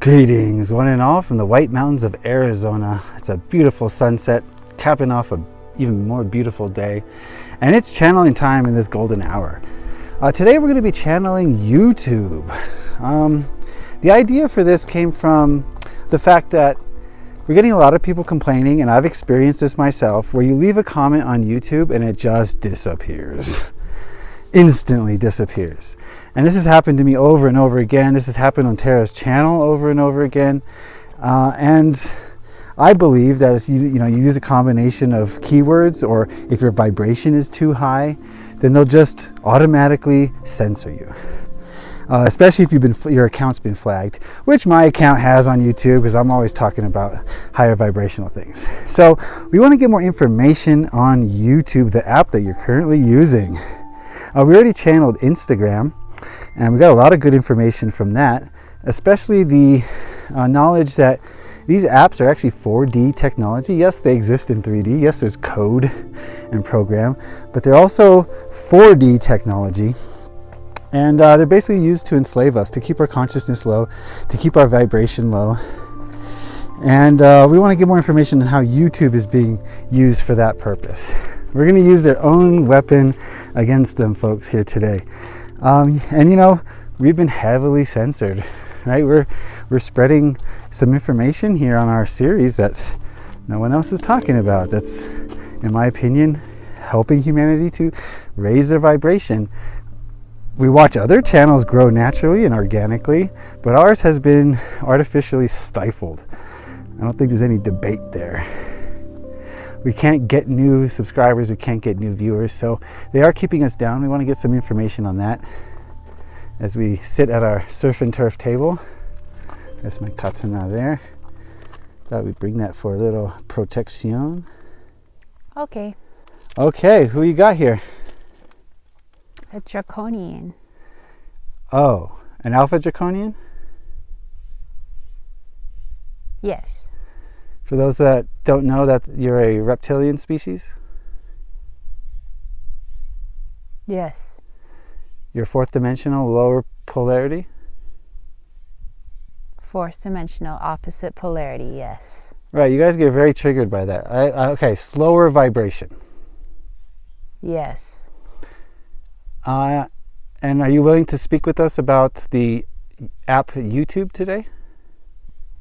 Greetings, one and all, from the White Mountains of Arizona. It's a beautiful sunset, capping off an even more beautiful day, and it's channeling time in this golden hour. Today we're going to be channeling YouTube. The idea for this came from the fact that we're getting a lot of people complaining, and I've experienced this myself, where you leave a comment on YouTube and it just disappears. Instantly disappears. And this has happened to me over and over again. This has happened on Tara's channel over and over again. And I believe that if you use a combination of keywords, or if your vibration is too high, then they'll just automatically censor you. Especially if your account's been flagged, which my account has on YouTube, because I'm always talking about higher vibrational things. So we want to get more information on YouTube, the app that you're currently using. We already channeled Instagram, and we got a lot of good information from that, especially the knowledge that these apps are actually 4D technology. Yes, they exist in 3D. Yes, there's code and program, but they're also 4D technology. And they're basically used to enslave us, to keep our consciousness low, to keep our vibration low. And we want to get more information on how YouTube is being used for that purpose. We're going to use their own weapon against them folks here today. And we've been heavily censored, right? We're spreading some information here on our series that no one else is talking about. That's, in my opinion, helping humanity to raise their vibration. We watch other channels grow naturally and organically, but ours has been artificially stifled. I don't think there's any debate there. We can't get new subscribers, we can't get new viewers, so they are keeping us down. We want to get some information on that as we sit at our surf and turf table. That's my katana there. Thought we'd bring that for a little protection. Okay. Okay, who you got here? A Draconian. Oh, an Alpha Draconian? Yes. For those that don't know, that you're a reptilian species? Yes. You're fourth dimensional, lower polarity? Fourth dimensional, opposite polarity, yes. Right, you guys get very triggered by that. Okay, slower vibration. Yes. And are you willing to speak with us about the app YouTube today?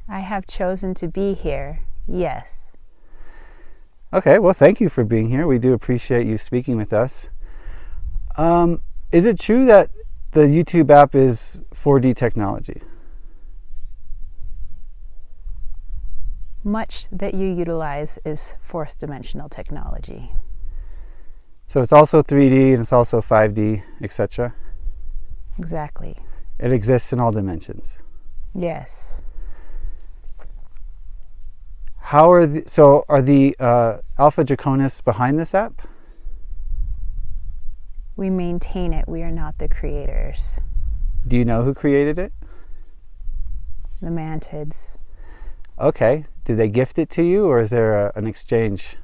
I have chosen to be here, yes. Okay, well, thank you for being here. We do appreciate you speaking with us. Is it true that the YouTube app is 4D technology? Much that you utilize is fourth dimensional technology. So it's also 3D and it's also 5D, etc.? Exactly. It exists in all dimensions. Yes. Are the Alpha Draconians behind this app? We maintain it. We are not the creators. Do you know who created it? The mantids. Okay. Did they gift it to you, or is there an exchange?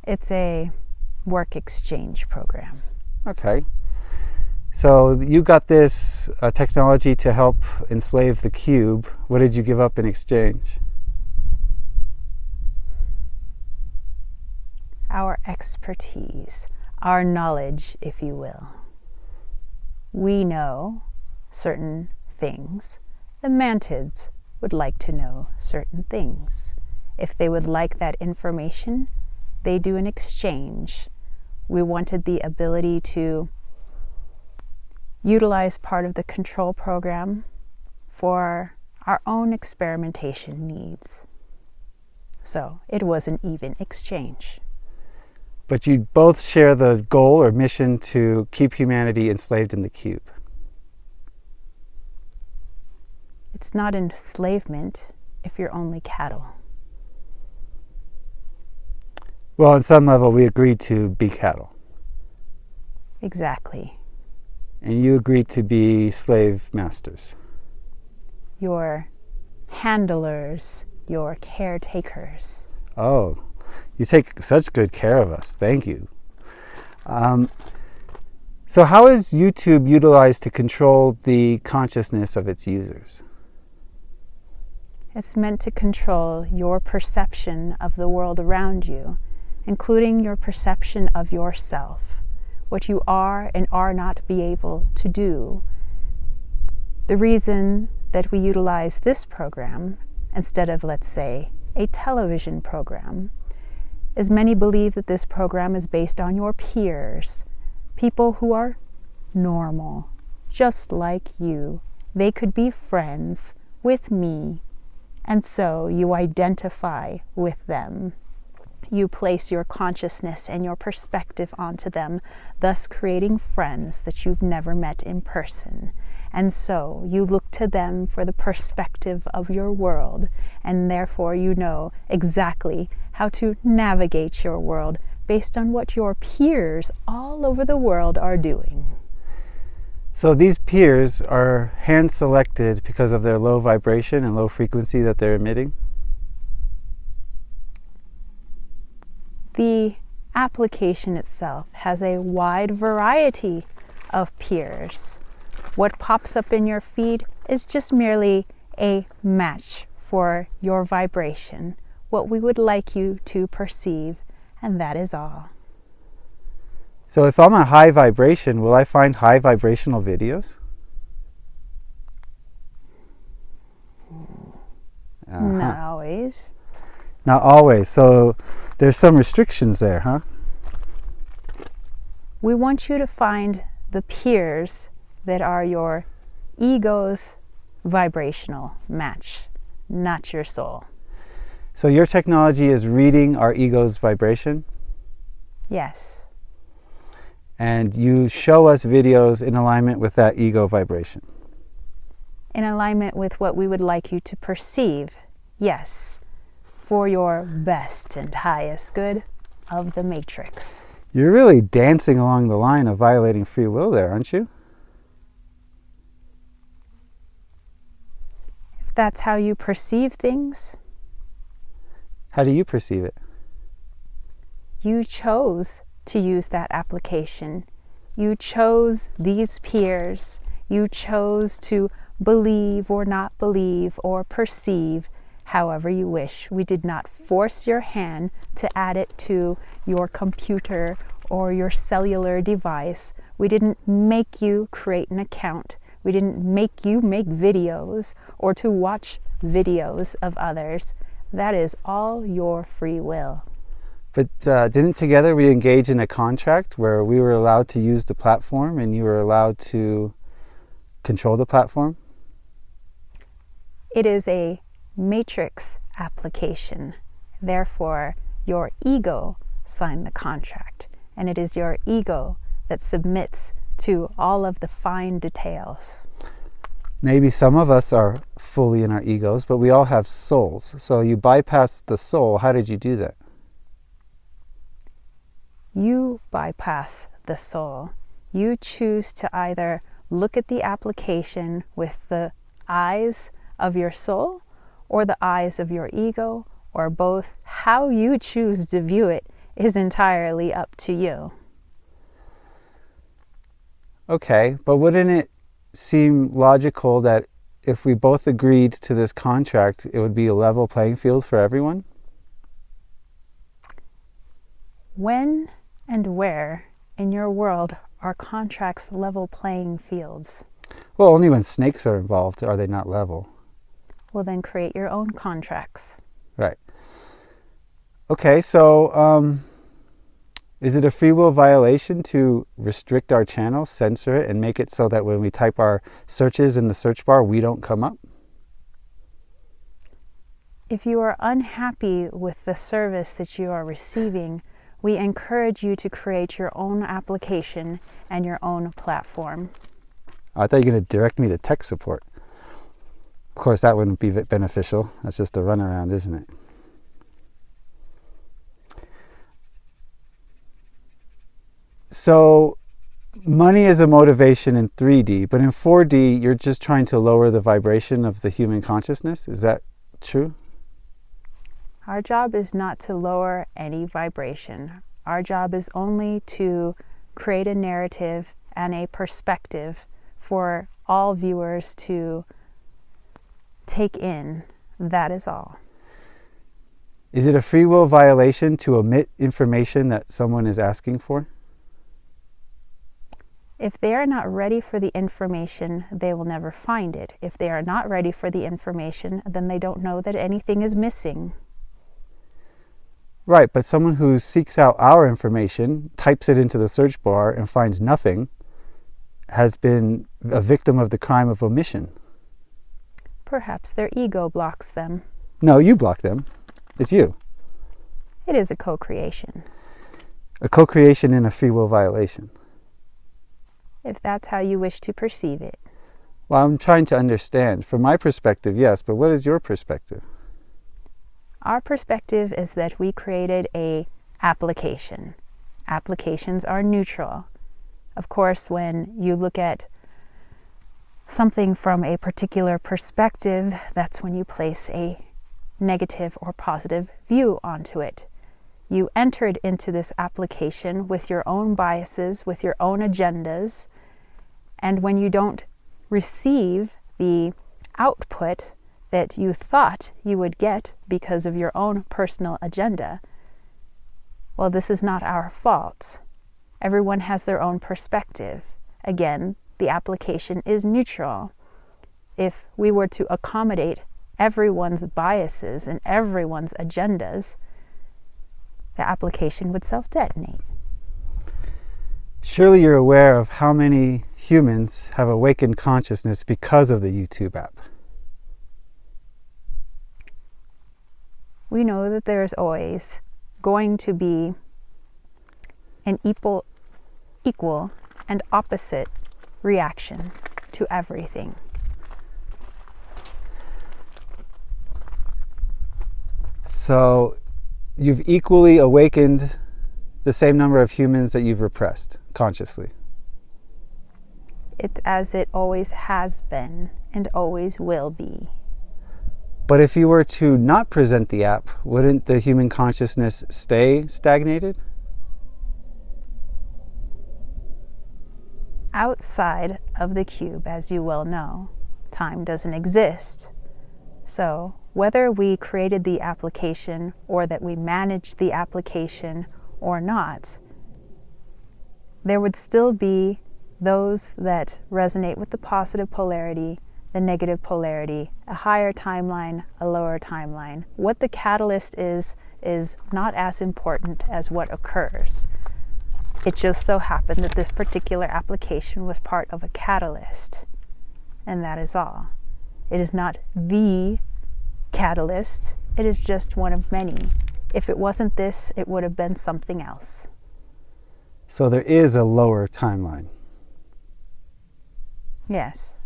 It's a work exchange program. Okay. So you got this technology to help enslave the cube. What did you give up in exchange? Our expertise, our knowledge, if you will. We know certain things. The mantids would like to know certain things. If they would like that information, they do an exchange. We wanted the ability to utilize part of the control program for our own experimentation needs. So it was an even exchange. But you both share the goal or mission to keep humanity enslaved in the cube. It's not enslavement if you're only cattle. Well, on some level, we agreed to be cattle. Exactly. And you agreed to be slave masters. Your handlers, your caretakers. Oh, you take such good care of us. Thank you. So how is YouTube utilized to control the consciousness of its users? It's meant to control your perception of the world around you, including your perception of yourself, what you are and are not be able to do. The reason that we utilize this program instead of, let's say, a television program is many believe that this program is based on your peers, people who are normal, just like you. They could be friends with me, and so you identify with them. You place your consciousness and your perspective onto them, thus creating friends that you've never met in person. And so you look to them for the perspective of your world, and therefore you know exactly how to navigate your world based on what your peers all over the world are doing. So these peers are hand-selected because of their low vibration and low frequency that they're emitting? The application itself has a wide variety of peers. What pops up in your feed is just merely a match for your vibration, what we would like you to perceive, and that is all. So if I'm a high vibration, will I find high vibrational videos? Not always. Not always. So there's some restrictions there, huh? We want you to find the peers that are your ego's vibrational match, not your soul. So your technology is reading our ego's vibration? Yes. And you show us videos in alignment with that ego vibration? In alignment with what we would like you to perceive, yes, for your best and highest good of the matrix. You're really dancing along the line of violating free will there, aren't you? If that's how you perceive things, How do you perceive it? you chose to use that application. You chose these peers. You chose to believe or not believe or perceive however you wish. We did not force your hand to add it to your computer or your cellular device. We didn't make you create an account. We didn't make you make videos or to watch videos of others. That is all your free will. But didn't together we engage in a contract where we were allowed to use the platform and you were allowed to control the platform? It is a matrix application. Therefore, your ego signed the contract, and it is your ego that submits to all of the fine details. Maybe some of us are fully in our egos, but we all have souls. So you bypassed the soul. How did you do that? You bypass the soul. You choose to either look at the application with the eyes of your soul or the eyes of your ego, or both. How you choose to view it is entirely up to you. Okay, but wouldn't it seem logical that if we both agreed to this contract, it would be a level playing field for everyone? When and where in your world are contracts level playing fields? Well, only when snakes are involved are they not level. Well, then create your own contracts. Right. Okay, so is it a free will violation to restrict our channel, censor it, and make it so that when we type our searches in the search bar, we don't come up? If you are unhappy with the service that you are receiving, we encourage you to create your own application and your own platform. I thought you were going to direct me to tech support. Of course, that wouldn't be beneficial. That's just a runaround, isn't it? So, money is a motivation in 3D, but in 4D, you're just trying to lower the vibration of the human consciousness. Is that true? Our job is not to lower any vibration. Our job is only to create a narrative and a perspective for all viewers to take in. That is all. Is it a free will violation to omit information that someone is asking for? If they are not ready for the information, they will never find it. If they are not ready for the information, then they don't know that anything is missing. Right, but someone who seeks out our information, types it into the search bar and finds nothing, has been a victim of the crime of omission. Perhaps their ego blocks them. No, you block them. It's you. It is a co-creation. A co-creation in a free will violation. If that's how you wish to perceive it. Well, I'm trying to understand. From my perspective, yes, but what is your perspective? Our perspective is that we created an application. Applications are neutral. Of course, when you look at something from a particular perspective, that's when you place a negative or positive view onto it. You entered into this application with your own biases, with your own agendas, and when you don't receive the output that you thought you would get because of your own personal agenda, well, this is not our fault. Everyone has their own perspective. Again, the application is neutral. If we were to accommodate everyone's biases and everyone's agendas, the application would self-detonate. Surely you're aware of how many humans have awakened consciousness because of the YouTube app. We know that there is always going to be an equal and opposite reaction to everything. So you've equally awakened the same number of humans that you've repressed consciously. It's as it always has been and always will be. But if you were to not present the app, wouldn't the human consciousness stay stagnated? Outside of the cube, as you well know, time doesn't exist. So whether we created the application or that we managed the application or not, there would still be those that resonate with the positive polarity, the negative polarity, a higher timeline, a lower timeline. What the catalyst is not as important as what occurs. It just so happened that this particular application was part of a catalyst, and that is all. It is not the catalyst, it is just one of many. If it wasn't this, it would have been something else. So there is a lower timeline. Yes.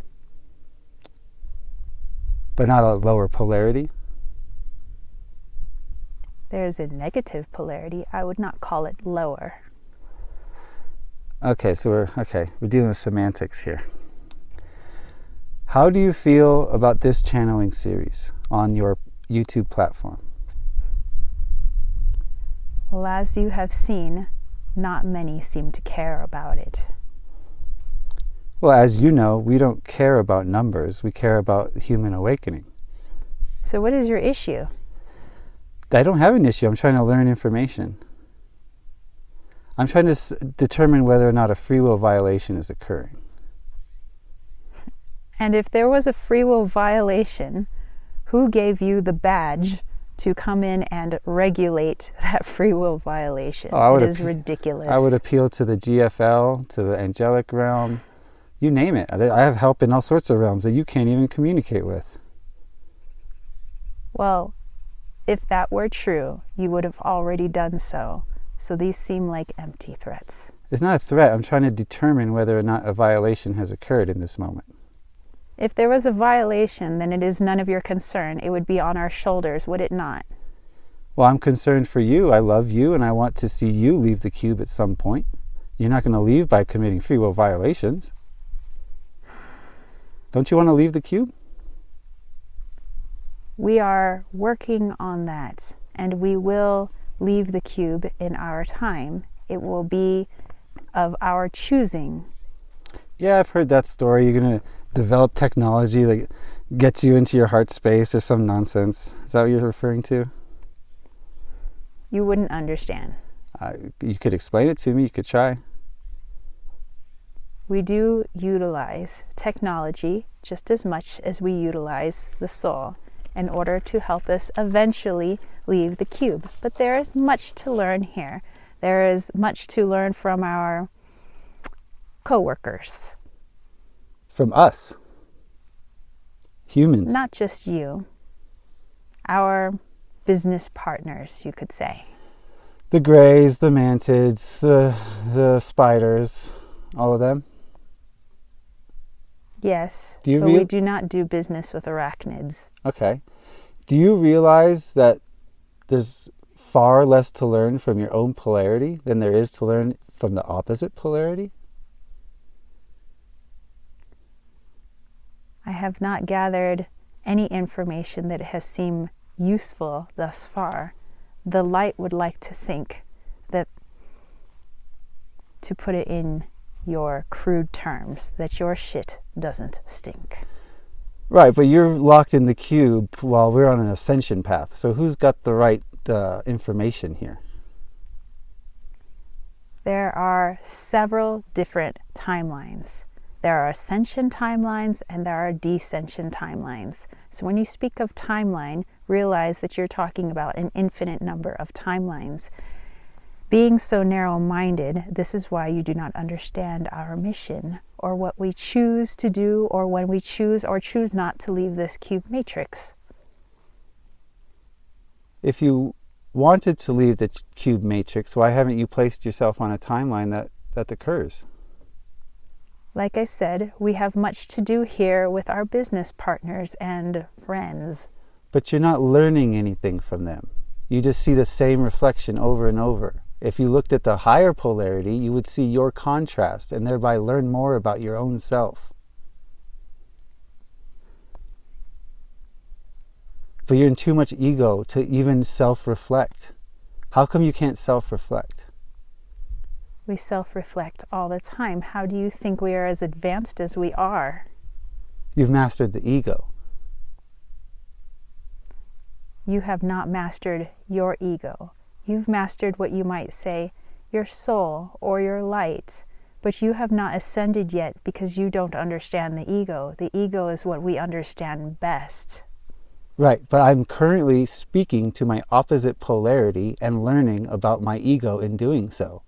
But not a lower polarity? There's a negative polarity. I would not call it lower. Okay, so we're dealing with semantics here. How do you feel about this channeling series on your YouTube platform? Well, as you have seen, not many seem to care about it. Well, as you know, we don't care about numbers. We care about human awakening. So what is your issue? I don't have an issue. I'm trying to learn information. I'm trying to determine whether or not a free will violation is occurring. And if there was a free will violation, who gave you the badge to come in and regulate that free will violation? It is ridiculous. I would appeal to the GFL, to the angelic realm. You name it. I have help in all sorts of realms that you can't even communicate with. Well, if that were true, you would have already done so. So these seem like empty threats. It's not a threat. I'm trying to determine whether or not a violation has occurred in this moment. If there was a violation, then it is none of your concern. It would be on our shoulders, would it not? Well, I'm concerned for you. I love you, and I want to see you leave the cube at some point. You're not going to leave by committing free will violations. Don't you want to leave the cube? We are working on that, and we will leave the cube in our time. It will be of our choosing. Yeah, I've heard that story. You're going to develop technology that gets you into your heart space or some nonsense. Is that what you're referring to? You wouldn't understand. You could explain it to me. You could try. We do utilize technology just as much as we utilize the soul in order to help us eventually leave the cube. But there is much to learn here. There is much to learn from our co-workers. From us. Humans. Not just you. Our business partners, you could say. The greys, the mantids, the spiders, all of them. Yes, but we do not do business with arachnids. Okay. Do you realize that there's far less to learn from your own polarity than there is to learn from the opposite polarity? I have not gathered any information that has seemed useful thus far. The light would like to think that, to put it in your crude terms, that your shit doesn't stink. Right, but you're locked in the cube while we're on an ascension path. So who's got the right information here? There are several different timelines. There are ascension timelines and there are descension timelines. So when you speak of timeline, realize that you're talking about an infinite number of timelines. Being so narrow-minded, this is why you do not understand our mission or what we choose to do or when we choose or choose not to leave this cube matrix. If you wanted to leave the cube matrix, why haven't you placed yourself on a timeline that occurs? Like I said, we have much to do here with our business partners and friends. But you're not learning anything from them. You just see the same reflection over and over. If you looked at the higher polarity, you would see your contrast and thereby learn more about your own self. But you're in too much ego to even self-reflect. How come you can't self-reflect? We self-reflect all the time. How do you think we are as advanced as we are? You've mastered the ego. You have not mastered your ego. You've mastered what you might say, your soul or your light, but you have not ascended yet because you don't understand the ego. The ego is what we understand best. Right, but I'm currently speaking to my opposite polarity and learning about my ego in doing so.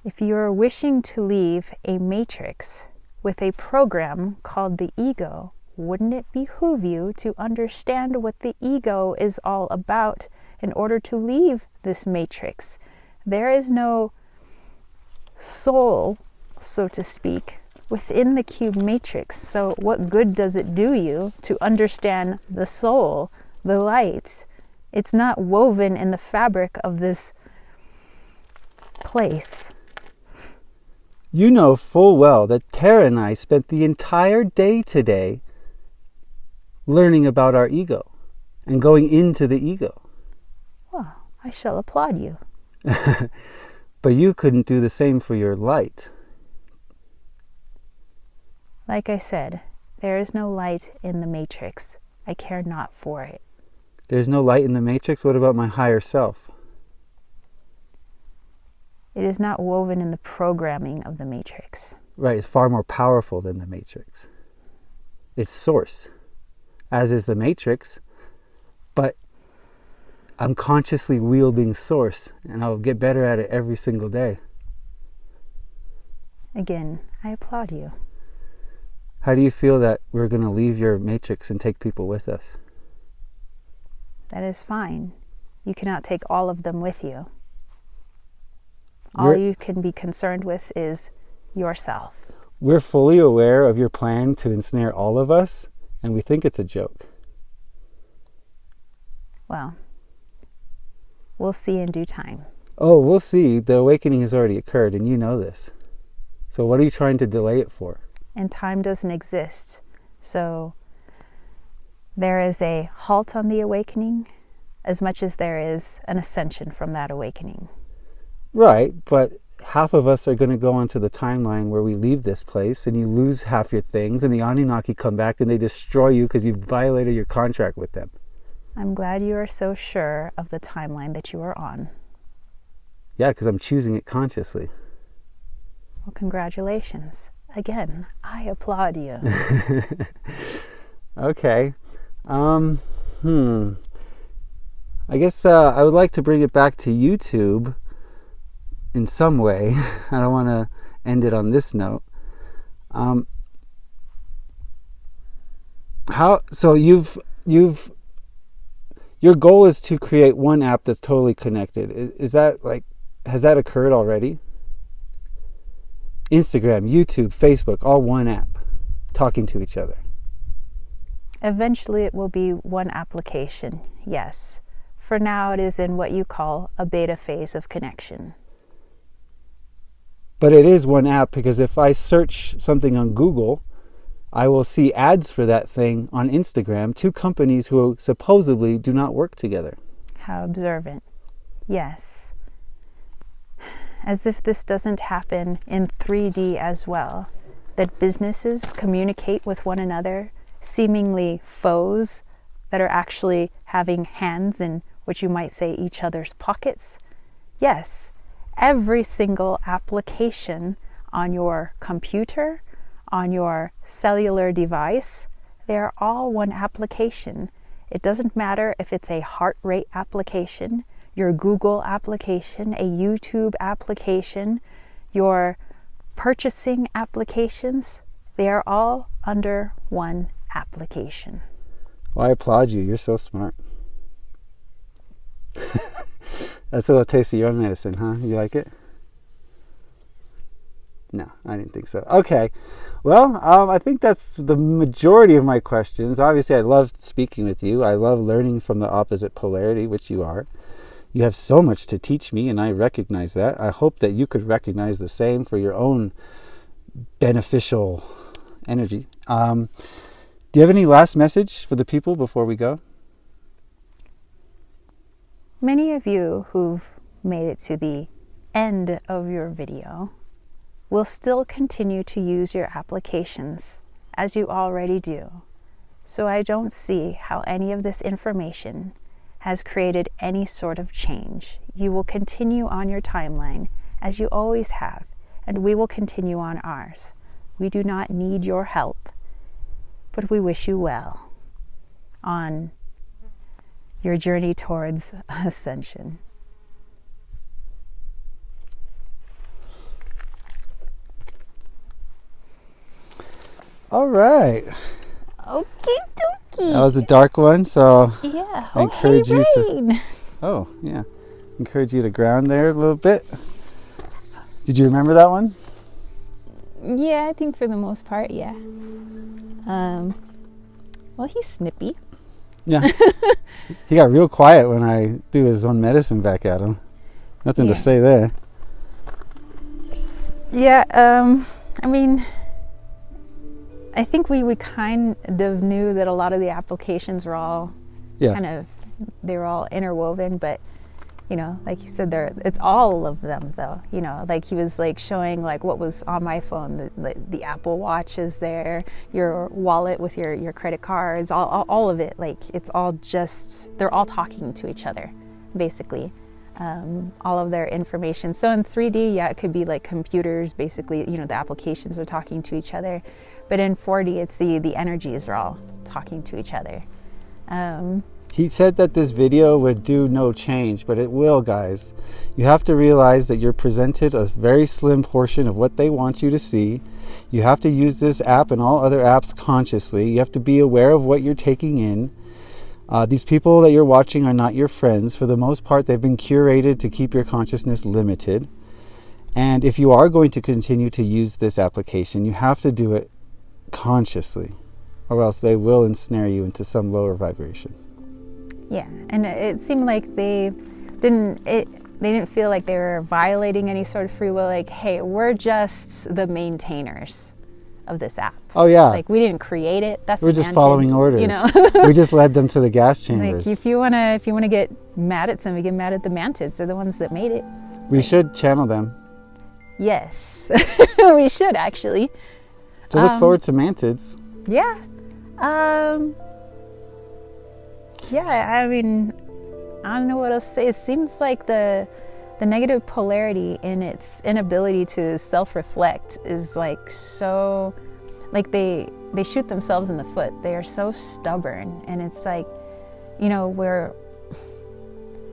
If you are wishing to leave a matrix with a program called the ego, wouldn't it behoove you to understand what the ego is all about in order to leave this matrix? There is no soul, so to speak, within the cube matrix. So what good does it do you to understand the soul, the light? It's not woven in the fabric of this place. You know full well that Tara and I spent the entire day today learning about our ego and going into the ego. Well, I shall applaud you. But you couldn't do the same for your light. Like I said, there is no light in the matrix. I care not for it. There's no light in the matrix? What about my higher self? It is not woven in the programming of the matrix. Right, it's far more powerful than the matrix. It's source, as is the matrix, but I'm consciously wielding source, and I'll get better at it every single day. Again, I applaud you. How do you feel that we're going to leave your matrix and take people with us? That is fine. You cannot take all of them with you. All you can be concerned with is yourself. We're fully aware of your plan to ensnare all of us, and we think it's a joke. Well, we'll see in due time. Oh, we'll see. The awakening has already occurred, and you know this. So what are you trying to delay it for? And time doesn't exist. So there is a halt on the awakening as much as there is an ascension from that awakening. Right, but half of us are going to go onto the timeline where we leave this place and you lose half your things, and the Anunnaki come back and they destroy you because you violated your contract with them. I'm glad you are so sure of the timeline that you are on. Yeah, because I'm choosing it consciously. Well, congratulations. Again, I applaud you. Okay. I guess I would like to bring it back to YouTube in some way. I don't want to end it on this note. So your goal is to create one app that's totally connected. Is that like, has that occurred already? Instagram, YouTube, Facebook, all one app talking to each other. Eventually it will be one application, yes. For now it is in what you call a beta phase of connection. But it is one app, because if I search something on Google, I will see ads for that thing on Instagram to companies who supposedly do not work together. How observant. Yes. As if this doesn't happen in 3D as well, that businesses communicate with one another, seemingly foes that are actually having hands in what you might say each other's pockets. Yes, every single application on your computer, on your cellular device, they are all one application. It doesn't matter if it's a heart rate application, your Google application, a YouTube application, your purchasing applications, they are all under one application. Well, I applaud you. You're so smart. That's a little taste of your own medicine, huh? You like it? No, I didn't think so. Okay. Well, I think that's the majority of my questions. Obviously, I love speaking with you. I love learning from the opposite polarity, which you are. You have so much to teach me, and I recognize that. I hope that you could recognize the same for your own beneficial energy. Do you have any last message for the people before we go? Many of you who've made it to the end of your video will still continue to use your applications as you already do. So I don't see how any of this information has created any sort of change. You will continue on your timeline as you always have, and we will continue on ours. We do not need your help, but we wish you well on your journey towards ascension. All right. Okie dokie. That was a dark one, so Yeah. I encourage you Rain. to. Oh, yeah. Encourage you to ground there a little bit. Did you remember that one? Yeah, I think for the most part, yeah. Well, he's snippy. Yeah. He got real quiet when I threw his own medicine back at him. Nothing to say there. Yeah, I mean, I think we kind of knew that a lot of the applications were all they were all interwoven, but you know, like you said, it's all of them though, you know, like he was like showing like what was on my phone, the Apple Watch is there, your wallet with your credit cards, all of it, like it's all just, they're all talking to each other, basically. All of their information. So in 3D, yeah, it could be like computers, basically, you know, the applications are talking to each other. But in 4D, it's the energies are all talking to each other. He said that this video would do no change, but it will, guys. You have to realize that you're presented a very slim portion of what they want you to see. You have to use this app and all other apps consciously. You have to be aware of what you're taking in. These people that you're watching are not your friends. For the most part, they've been curated to keep your consciousness limited. And if you are going to continue to use this application, you have to do it consciously, or else they will ensnare you into some lower vibration. Yeah, and it seemed like they didn't feel like they were violating any sort of free will, like, hey, we're just the maintainers of this app. Oh yeah, like we didn't create it. We're just following orders. You know, we just led them to the gas chambers. Like if you wanna get mad at somebody, get mad at the mantids. They're the ones that made it. We should channel them. Yes, we should actually. So look forward to mantids. Yeah. Yeah, I mean, I don't know what else to say. It seems like the negative polarity in its inability to self-reflect is like so, like they shoot themselves in the foot. They are so stubborn, and it's like, you know,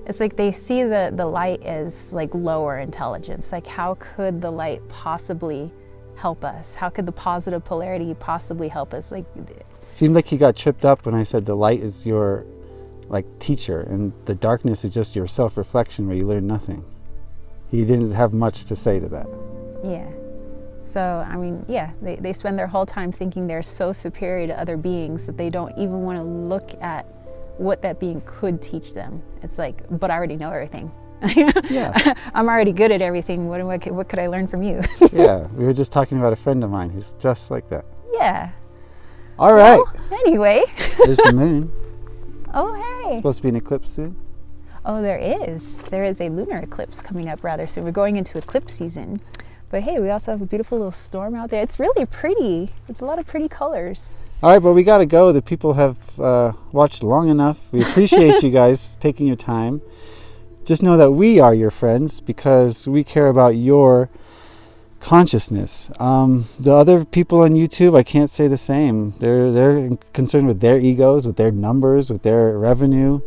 it's like they see the light as like lower intelligence. Like, how could the light possibly help us? How could the positive polarity possibly help us? Like, seemed like he got tripped up when I said the light is your like teacher and the darkness is just your self-reflection where you learn nothing. He didn't have much to say to that. Yeah. So, I mean, yeah, they spend their whole time thinking they're so superior to other beings that they don't even want to look at what that being could teach them. It's like, but I already know everything. Yeah. I'm already good at everything. What could I learn from you? Yeah, we were just talking about a friend of mine who's just like that. Yeah. All right. Well, anyway. There's the moon. Oh, hey. It's supposed to be an eclipse soon. Oh, there is. There is a lunar eclipse coming up rather soon. We're going into eclipse season. But hey, we also have a beautiful little storm out there. It's really pretty. It's a lot of pretty colors. All right, but we got to go. The people have watched long enough. We appreciate you guys taking your time. Just know that we are your friends because we care about your consciousness. The other people on YouTube, I can't say the same. They're concerned with their egos, with their numbers, with their revenue.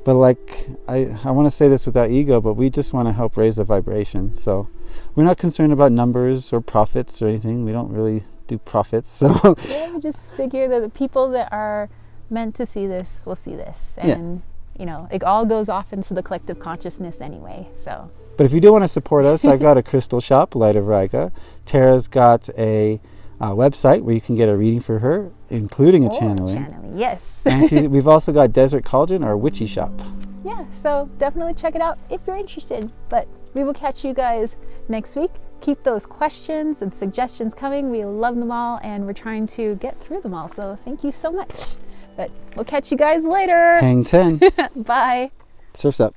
But like, I want to say this without ego, but we just want to help raise the vibration. So we're not concerned about numbers or profits or anything. We don't really do profits. So yeah, we just figure that the people that are meant to see this will see this. And, you know, it all goes off into the collective consciousness anyway. So. But if you do want to support us, I've got a crystal shop, Light of Rika. Tara's got a website where you can get a reading for her, including a channeling. Yes. And we've also got Desert Cauldron, our witchy shop. Yeah, so definitely check it out if you're interested. But we will catch you guys next week. Keep those questions and suggestions coming. We love them all, and we're trying to get through them all. So thank you so much. But we'll catch you guys later. Hang 10. Bye. Surf's up.